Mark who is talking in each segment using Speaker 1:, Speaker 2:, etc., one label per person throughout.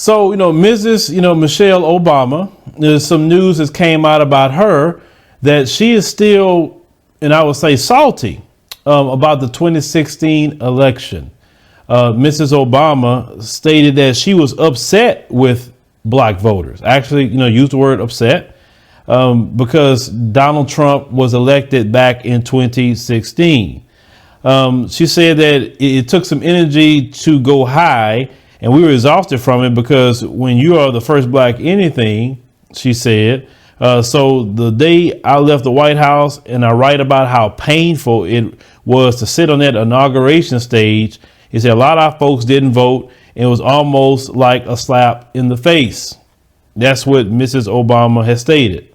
Speaker 1: So, Mrs. Michelle Obama, there's some news that came out about her that she is still, and I would say salty about the 2016 election. Mrs. Obama stated that she was upset with black voters. Actually, used the word upset because Donald Trump was elected back in 2016. She said that it took some energy to go high, and we were exhausted from it because when you are the first black anything, she said, so the day I left the White House and I write about how painful it was to sit on that inauguration stage, he said a lot of our folks didn't vote. And it was almost like a slap in the face. That's what Mrs. Obama has stated.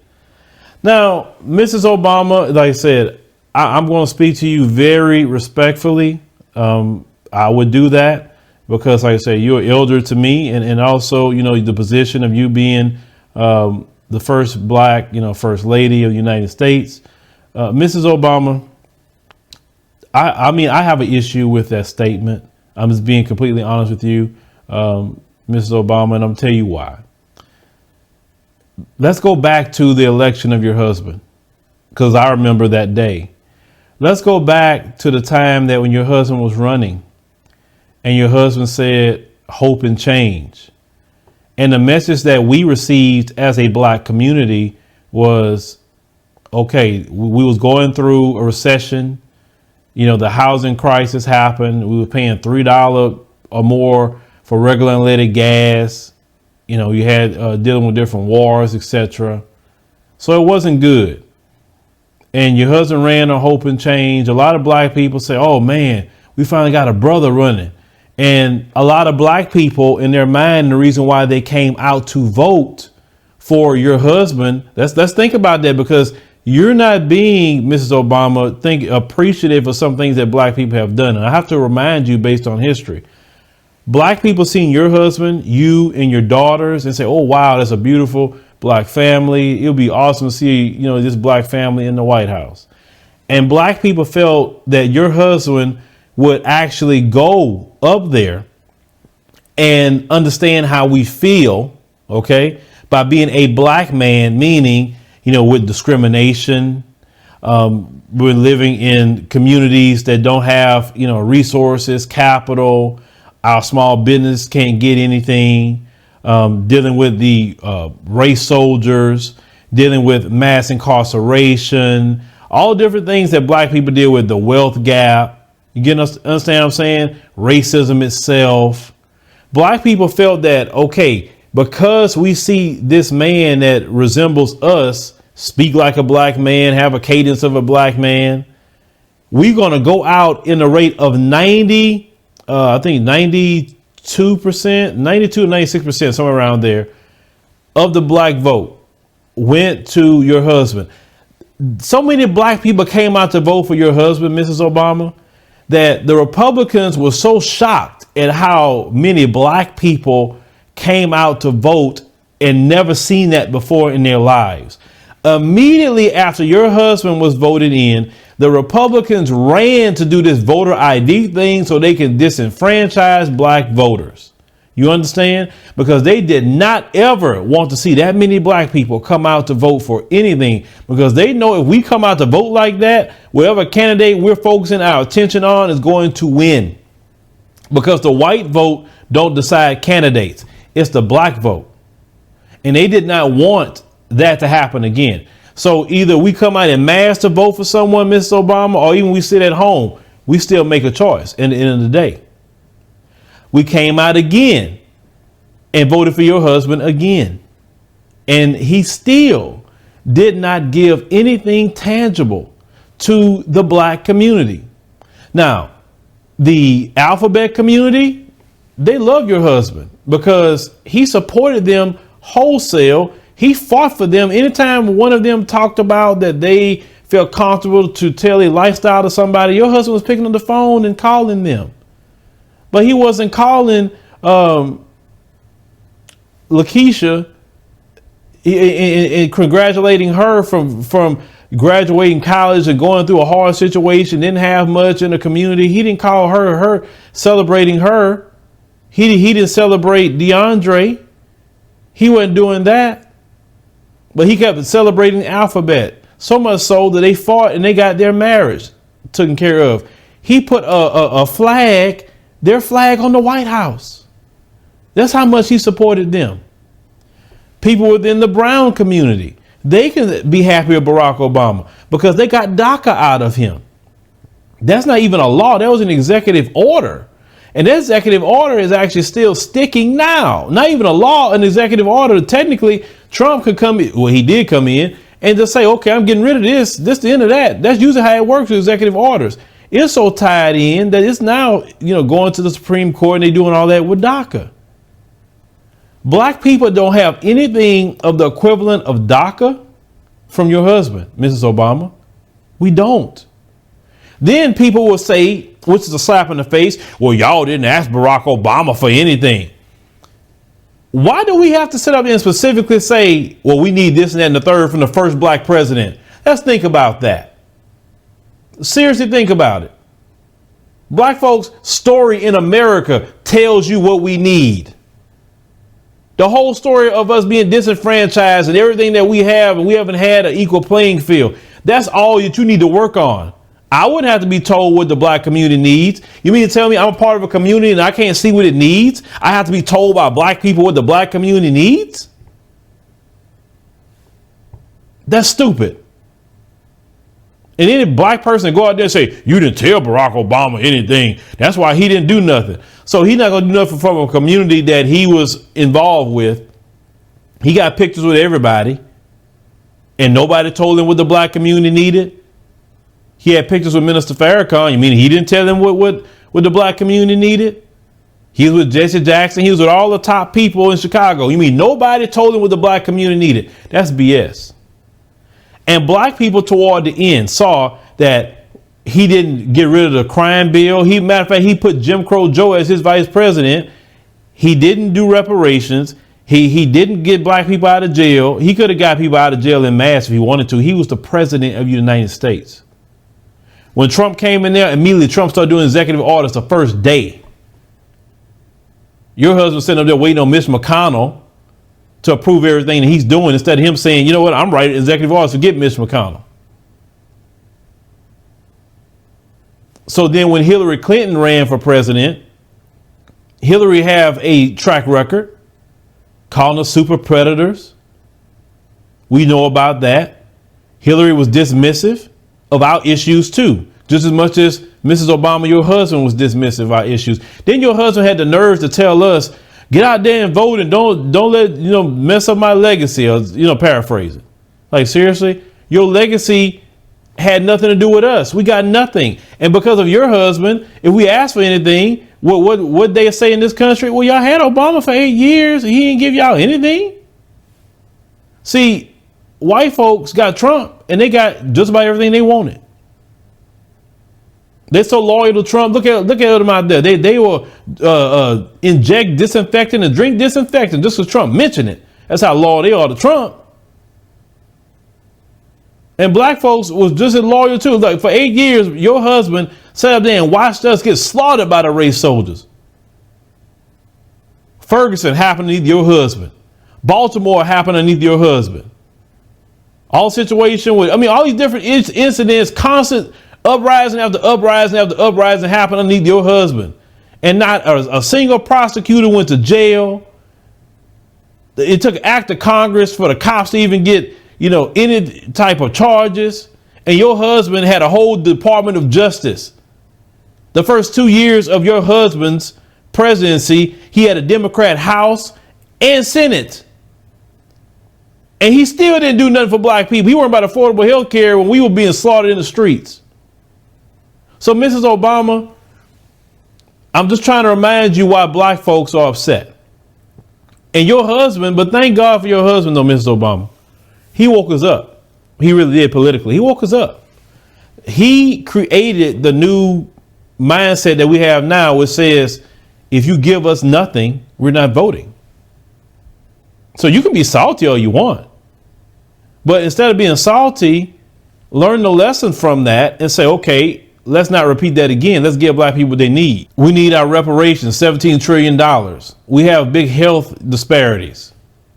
Speaker 1: Now, Mrs. Obama, like I said, I'm going to speak to you very respectfully. I would do that because, like I say, you're elder to me. And also, the position of you being the first black, first lady of the United States. Mrs. Obama, I have an issue with that statement. I'm just being completely honest with you, Mrs. Obama, and I'm tell you why. Let's go back to the election of your husband, because I remember that day. Let's go back to the time that when your husband was running and your husband said hope and change. And the message that we received as a black community was, okay, we was going through a recession. The housing crisis happened. We were paying $3 or more for regular unleaded gas. You had dealing with different wars, etc. So it wasn't good. And your husband ran on hope and change. A lot of black people say, oh, man, we finally got a brother running. And a lot of black people in their mind, the reason why they came out to vote for your husband. Let's think about that, because you're not being, Mrs. Obama, appreciative of some things that black people have done. And I have to remind you, based on history, black people seeing your husband, you and your daughters, and say, oh, wow, that's a beautiful black family. It'll be awesome to see, this black family in the White House. And black people felt that your husband would actually go up there and understand how we feel, okay, by being a black man, meaning, with discrimination. We're living in communities that don't have, resources, capital. Our small business can't get anything. Dealing with the race soldiers, dealing with mass incarceration, all different things that black people deal with, the wealth gap. You understand what I'm saying? Racism itself. Black people felt that, okay, because we see this man that resembles us, speak like a black man, have a cadence of a black man, we're going to go out in the rate of 92%, 92 or 96%, somewhere around there, of the black vote went to your husband. So many black people came out to vote for your husband, Mrs. Obama, that the Republicans were so shocked at how many black people came out to vote and never seen that before in their lives. Immediately after your husband was voted in, the Republicans ran to do this voter ID thing so they can disenfranchise black voters. You understand? Because they did not ever want to see that many black people come out to vote for anything, because they know if we come out to vote like that, whatever candidate we're focusing our attention on is going to win, because the white vote don't decide candidates. It's the black vote. And they did not want that to happen again. So either we come out en masse to vote for someone, Mrs. Obama, or even we sit at home, we still make a choice in the end of the day. We came out again and voted for your husband again. And he still did not give anything tangible to the black community. Now, the alphabet community, they love your husband because he supported them wholesale. He fought for them. Anytime one of them talked about that they felt comfortable to tell a lifestyle to somebody, your husband was picking up the phone and calling them. But he wasn't calling Lakeisha and congratulating her from graduating college and going through a hard situation, didn't have much in the community. He didn't call her celebrating her. He didn't celebrate DeAndre. He wasn't doing that. But he kept celebrating the alphabet. So much so that they fought and they got their marriage taken care of. He put a flag, their flag, on the White House. That's how much he supported them. People within the Brown community, they can be happy with Barack Obama because they got DACA out of him. That's not even a law. That was an executive order. And that executive order is actually still sticking now. Not even a law, an executive order. Technically, Trump could come in. Well, he did come in and just say, OK, I'm getting rid of this. This is the end of that. That's usually how it works with executive orders. It's so tied in that it's now, going to the Supreme Court and they're doing all that with DACA. Black people don't have anything of the equivalent of DACA from your husband, Mrs. Obama. We don't. Then people will say, which is a slap in the face, well, y'all didn't ask Barack Obama for anything. Why do we have to sit up and specifically say, well, we need this and that and the third from the first black president? Let's think about that. Seriously, think about it. Black folks' story in America tells you what we need. The whole story of us being disenfranchised and everything that we have, and we haven't had an equal playing field. That's all that you need to work on. I wouldn't have to be told what the black community needs. You mean to tell me I'm a part of a community and I can't see what it needs? I have to be told by black people what the black community needs? That's stupid. And any black person go out there and say, you didn't tell Barack Obama anything. That's why he didn't do nothing. So he's not going to do nothing from a community that he was involved with. He got pictures with everybody and nobody told him what the black community needed. He had pictures with Minister Farrakhan. You mean he didn't tell them what the black community needed? He was with Jesse Jackson. He was with all the top people in Chicago. You mean nobody told him what the black community needed? That's BS. And black people toward the end saw that he didn't get rid of the crime bill. Matter of fact, he put Jim Crow Joe as his vice president. He didn't do reparations. He didn't get black people out of jail. He could have got people out of jail en masse if he wanted to. He was the president of the United States. When Trump came in there, immediately Trump started doing executive orders the first day. Your husband sitting up there waiting on Mitch McConnell to approve everything that he's doing instead of him saying, you know what, I'm writing executive orders, forget Mitch McConnell. So then when Hillary Clinton ran for president, Hillary have a track record calling us super predators. We know about that. Hillary was dismissive of our issues too, just as much as Mrs. Obama, your husband, was dismissive of our issues. Then your husband had the nerves to tell us, get out there and vote and don't let, mess up my legacy, or, paraphrasing. Like, seriously, your legacy had nothing to do with us. We got nothing. And because of your husband, if we ask for anything, what they say in this country? Well, y'all had Obama for 8 years and he didn't give y'all anything. See, white folks got Trump and they got just about everything they wanted. They're so loyal to Trump. Look at them out there. They will inject disinfectant and drink disinfectant just because Trump mentioned it. That's how loyal they are to Trump. And black folks was just as loyal too. Like, for 8 years, your husband sat up there and watched us get slaughtered by the race soldiers. Ferguson happened underneath your husband. Baltimore happened underneath your husband. All situation with, all these different incidents, constant uprising after uprising after uprising happened underneath your husband. And not a single prosecutor went to jail. It took an act of Congress for the cops to even get, any type of charges. And your husband had a whole Department of Justice. The first 2 years of your husband's presidency, he had a Democrat House and Senate. And he still didn't do nothing for black people. He worried about affordable health care when we were being slaughtered in the streets. So, Mrs. Obama, I'm just trying to remind you why black folks are upset. And your husband, but thank God for your husband, though, Mrs. Obama. He woke us up. He really did politically. He woke us up. He created the new mindset that we have now, which says, if you give us nothing, we're not voting. So you can be salty all you want. But instead of being salty, learn the lesson from that and say, okay, let's not repeat that again. Let's give black people what they need. We need our reparations, $17 trillion. We have big health disparities.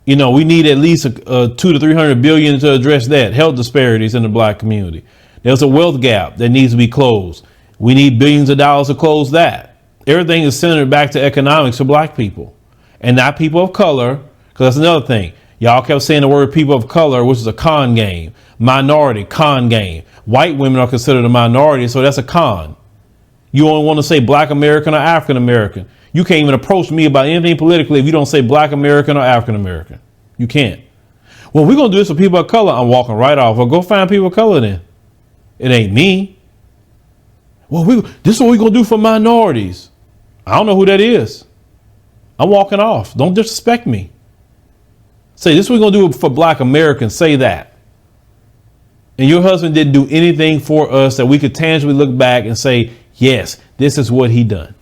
Speaker 1: You know, we need at least 200 to 300 billion to address that, health disparities in the black community. There's a wealth gap that needs to be closed. We need billions of dollars to close that. Everything is centered back to economics for black people and not people of color, because that's another thing. Y'all kept saying the word people of color, which is a con game. Minority, con game. White women are considered a minority, so that's a con. You only want to say black American or African American. You can't even approach me about anything politically if you don't say black American or African American. You can't. Well, we're going to do this for people of color. I'm walking right off. Well, go find people of color then. It ain't me. Well, this is what we're going to do for minorities. I don't know who that is. I'm walking off. Don't disrespect me. Say, this is what we're going to do for black Americans. Say that. And your husband didn't do anything for us that we could tangibly look back and say, yes, this is what he done.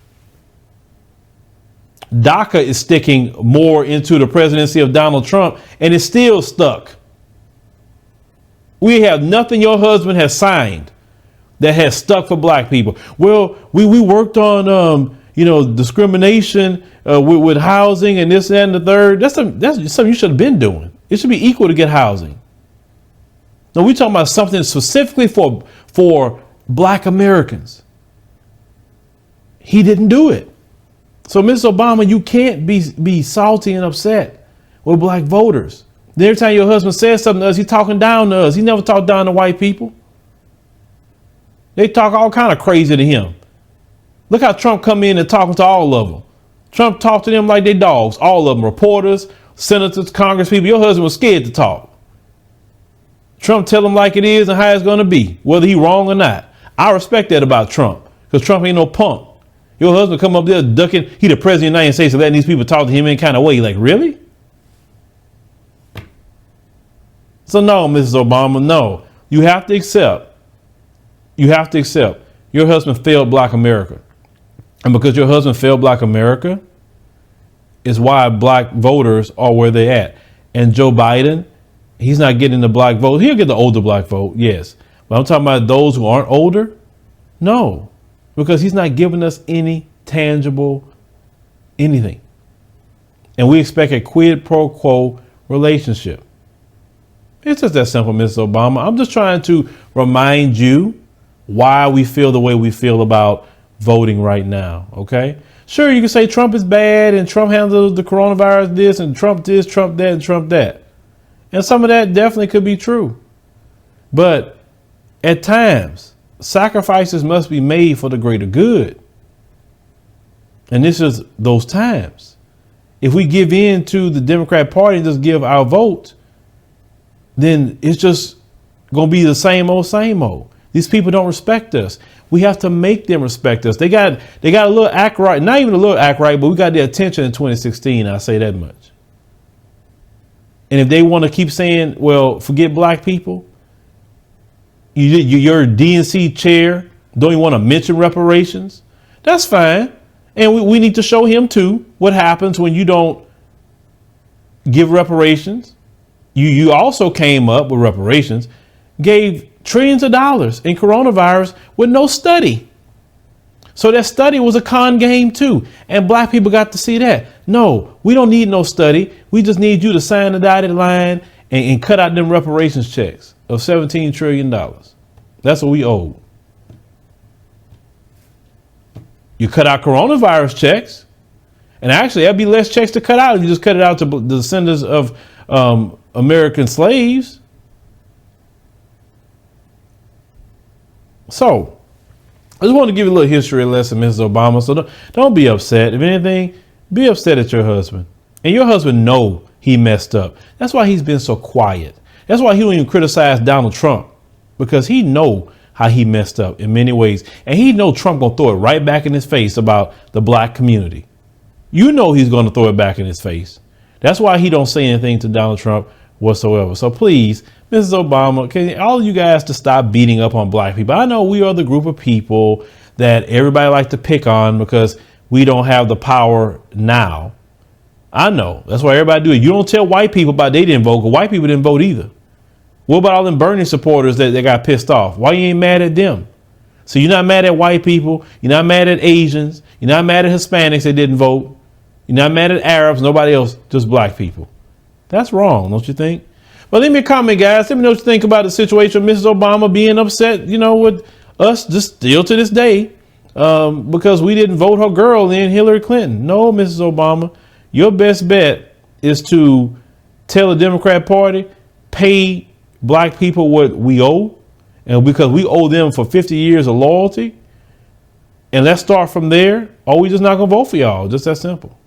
Speaker 1: DACA is sticking more into the presidency of Donald Trump, and it's still stuck. We have nothing your husband has signed that has stuck for black people. Well, we worked on, discrimination with housing and this, that, and the third. That's something you should have been doing. It should be equal to get housing. No, we're talking about something specifically for black Americans. He didn't do it. So, Mr. Obama, you can't be salty and upset with black voters. Every time your husband says something to us, he's talking down to us. He never talked down to white people. They talk all kind of crazy to him. Look how Trump come in and talking to all of them. Trump talked to them like they dogs, all of them, reporters, senators, congresspeople. Your husband was scared to talk. Trump tell him like it is and how it's going to be, whether he wrong or not. I respect that about Trump, because Trump ain't no punk. Your husband come up there ducking. He the president of the United States, so letting these people talk to him in kind of way. Like, really? So no, Mrs. Obama, no. You have to accept. Your husband failed black America. And because your husband failed black America is why black voters are where they at. And Joe Biden, he's not getting the black vote. He'll get the older black vote, yes. But I'm talking about those who aren't older. No, because he's not giving us any tangible anything. And we expect a quid pro quo relationship. It's just that simple, Mrs. Obama. I'm just trying to remind you why we feel the way we feel about voting right now. OK, sure, you can say Trump is bad and Trump handles the coronavirus this and Trump this, Trump that and Trump that. And some of that definitely could be true. But at times, sacrifices must be made for the greater good. And this is those times. If we give in to the Democrat Party and just give our vote, then it's just going to be the same old. These people don't respect us. We have to make them respect us. They got a little act right, not even a little act right, but we got their attention in 2016. I say that much. And if they want to keep saying, well, forget black people, your DNC chair don't even want to mention reparations. That's fine. And we need to show him, too, what happens when you don't give reparations. You also came up with reparations, gave trillions of dollars in coronavirus with no study. So that study was a con game, too. And black people got to see that. No, we don't need no study. We just need you to sign the dotted line and cut out them reparations checks of $17 trillion. That's what we owe. You cut out coronavirus checks. And actually, that'd be less checks to cut out if you just cut it out to the descendants of American slaves. So I just want to give you a little history lesson, Mrs. Obama. So don't be upset. If anything, be upset at your husband. And your husband know he messed up. That's why he's been so quiet. That's why he don't even criticize Donald Trump, because he know how he messed up in many ways. And he know Trump gonna throw it right back in his face about the black community. You know he's going to throw it back in his face. That's why he don't say anything to Donald Trump whatsoever. So please, Mrs. Obama, can all of you guys to stop beating up on black people? I know we are the group of people that everybody like to pick on because we don't have the power now. I know. That's why everybody do it. You don't tell white people about they didn't vote, because white people didn't vote either. What about all them Bernie supporters that got pissed off? Why you ain't mad at them? So you're not mad at white people. You're not mad at Asians. You're not mad at Hispanics that didn't vote. You're not mad at Arabs, nobody else, just black people. That's wrong, don't you think? But leave me a comment, guys. Let me know what you think about the situation of Mrs. Obama being upset, with us just still to this day because we didn't vote her girl in, Hillary Clinton. No, Mrs. Obama, your best bet is to tell the Democrat Party, pay black people what we owe, and because we owe them for 50 years of loyalty, and let's start from there, or we just not gonna vote for y'all. Just that simple.